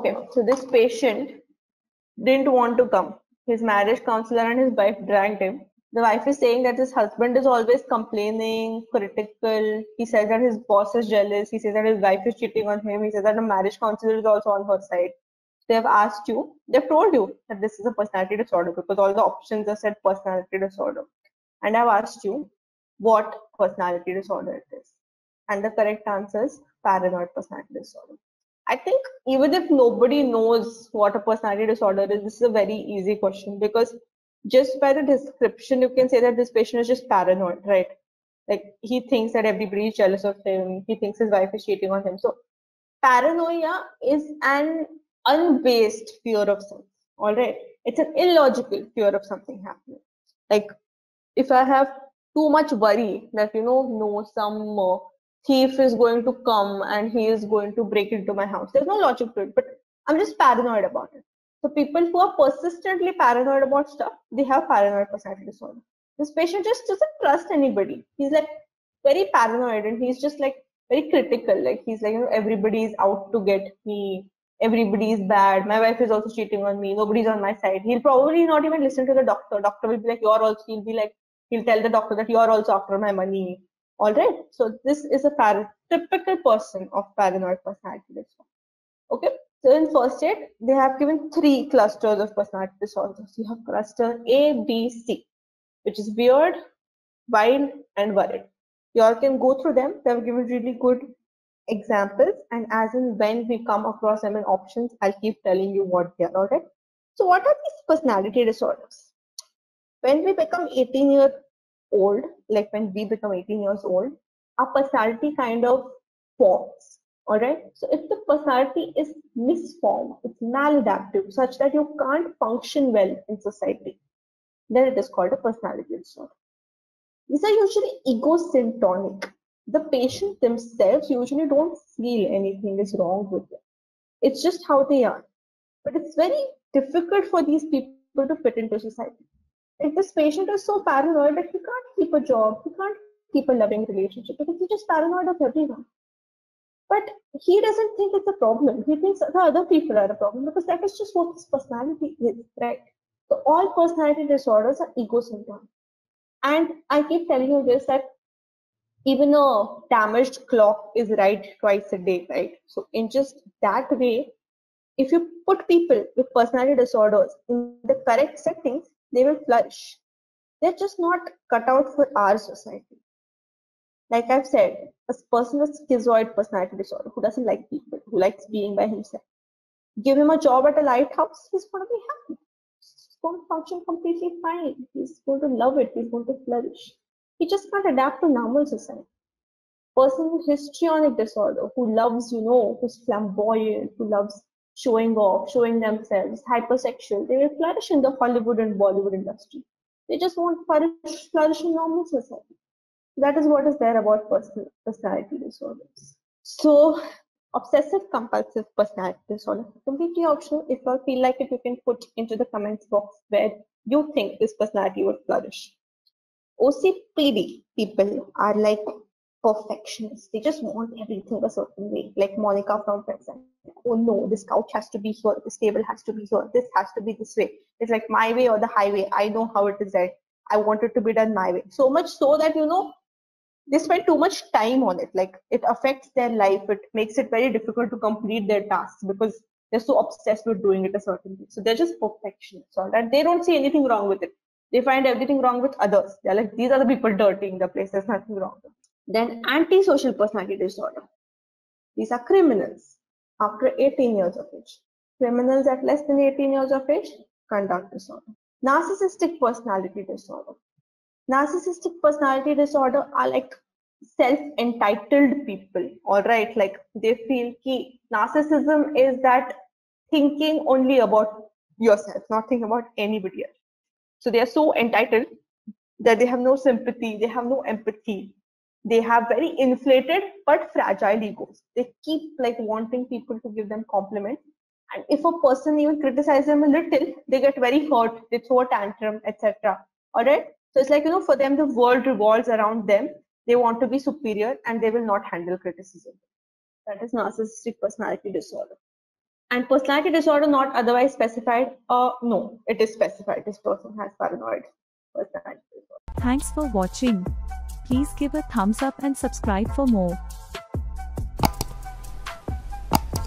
Okay, so this patient didn't want to come. His marriage counselor and his wife dragged him. The wife is saying that his husband is always complaining, critical. He says that his boss is jealous. He says that his wife is cheating on him. He says that the marriage counselor is also on her side. They have asked you, they've told you that this is a personality disorder because all the options are said personality disorder. And I've asked you what personality disorder it is. And the correct answer is paranoid personality disorder. I think even if nobody knows what a personality disorder is, this is a very easy question because just by the description, you can say that this patient is just paranoid, right? Like he thinks that everybody is jealous of him. He thinks his wife is cheating on him. So paranoia is an unbased fear of something, all right? It's an illogical fear of something happening. Like if I have too much worry that, no, some thief is going to come and he is going to break into my house. There's no logic to it, but I'm just paranoid about it. So people who are persistently paranoid about stuff, they have paranoid personality disorder. This patient just doesn't trust anybody. He's like very paranoid and he's just like very critical. Like he's like, everybody is out to get me. Everybody is bad. My wife is also cheating on me. Nobody's on my side. He'll probably not even listen to the doctor. Doctor will be like, you're also, he'll tell the doctor that you're also after my money. All right. So this is a typical person of paranoid personality disorder. Okay. So in first aid, they have given 3 clusters of personality disorders. You have cluster A, B, C, which is weird, wild, and worried. You all can go through them. They have given really good examples, and as in when we come across them in options, I'll keep telling you what they are. All right. So what are these personality disorders? When we become 18 years old, like when we become 18 years old, our personality kind of forms. All right. So if the personality is misformed, it's maladaptive, such that you can't function well in society, then it is called a personality disorder. These are usually egocentric. The patient themselves usually don't feel anything is wrong with them. It's just how they are. But it's very difficult for these people to fit into society. If this patient is so paranoid that he can't keep a job, he can't keep a loving relationship because he's just paranoid of everyone. But he doesn't think it's a problem. He thinks the other people are a problem because that is just what his personality is, right? So all personality disorders are egocentric. And I keep telling you this, that even a damaged clock is right twice a day, right? So in just that way, if you put people with personality disorders in the correct settings, they will flourish. They're just not cut out for our society. Like I've said, a person with schizoid personality disorder who doesn't like people, who likes being by himself, give him a job at a lighthouse, he's going to be happy. He's going to function completely fine. He's going to love it. He's going to flourish. He just can't adapt to normal society. Person with histrionic disorder who loves, who's flamboyant, who loves showing off, showing themselves, hypersexual, they will flourish in the Hollywood and Bollywood industry. They just won't flourish in normal society. That is what is there about personality disorders. So, obsessive compulsive personality disorder, completely optional. If you feel like it, you can put into the comments box where you think this personality would flourish. OCPD people are like perfectionists. They just want everything a certain way. Like Monica from Friends. Oh no, this couch has to be here, this table has to be here, this has to be this way. It's like my way or the highway. I know how it is right. I want it to be done my way. So much so that they spend too much time on it. Like it affects their life. It makes it very difficult to complete their tasks because they're so obsessed with doing it a certain way. So they're just perfectionists. All that they don't see anything wrong with it. They find everything wrong with others. They're like, these are the people dirtying the place. There's nothing wrong with it. Then antisocial personality disorder. These are criminals after 18 years of age. Criminals at less than 18 years of age, conduct disorder. Narcissistic personality disorder. Narcissistic personality disorder are like self-entitled people, all right? Like they feel that narcissism is that thinking only about yourself, not thinking about anybody else. So they are so entitled that they have no sympathy, they have no empathy. They have very inflated but fragile egos. They keep like wanting people to give them compliments. And if a person even criticizes them a little, they get very hurt, they throw a tantrum, etc. All right. So it's like, for them, the world revolves around them. They want to be superior and they will not handle criticism. That is narcissistic personality disorder. And personality disorder not otherwise specified? No, it is specified. This person has paranoid personality disorder. Thanks for watching. Please give a thumbs up and subscribe for more.